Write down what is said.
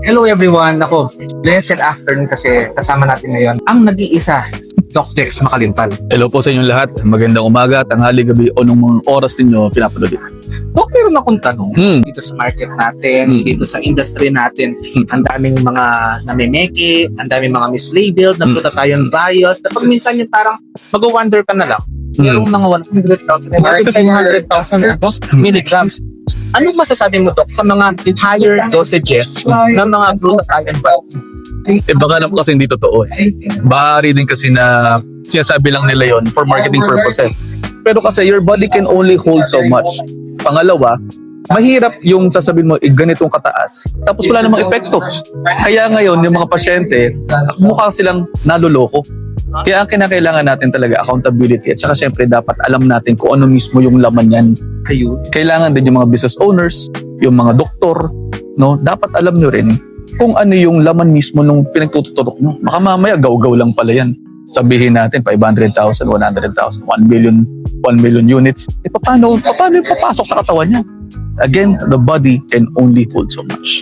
Hello everyone! Ako, blessed afternoon kasi kasama natin ngayon ang nag-iisa, Doc Dex Makalintal. Hello po sa inyong lahat. Magandang umaga, tanghali, gabi o nung mga oras ninyo pinapanood ito. Doc, meron akong tanong dito sa market natin, dito sa industry natin. Ang daming mga namimeke, ang daming mga mislabeled, nagpunta tayong bias. Pag minsan yung parang mag-wonder ka na lang. Merong mga 100,000 and 500,000 milligrams. Anong masasabi mo, Doc, sa mga higher dosages ng mga glutathione vitamins? Baka naman kasi hindi totoo eh. Bahari din kasi na sinasabi lang nila yon for marketing purposes. Pero kasi your body can only hold so much. Pangalawa, mahirap yung sasabihin mo, ganitong kataas. Tapos wala namang epekto. Kaya ngayon, yung mga pasyente, mukha silang naloloko. Kaya ang kinakailangan natin talaga accountability at saka syempre dapat alam natin kung ano mismo yung laman yan. Kailangan din yung mga business owners, yung mga doktor, no? Dapat alam nyo rin kung ano yung laman mismo nung pinagtututurok nyo. Baka mamaya gaw-gaw lang pala yan. Sabihin natin 500,000, 100,000, 1 million units. Paano yung papasok sa katawan niya? Again, the body can only hold so much.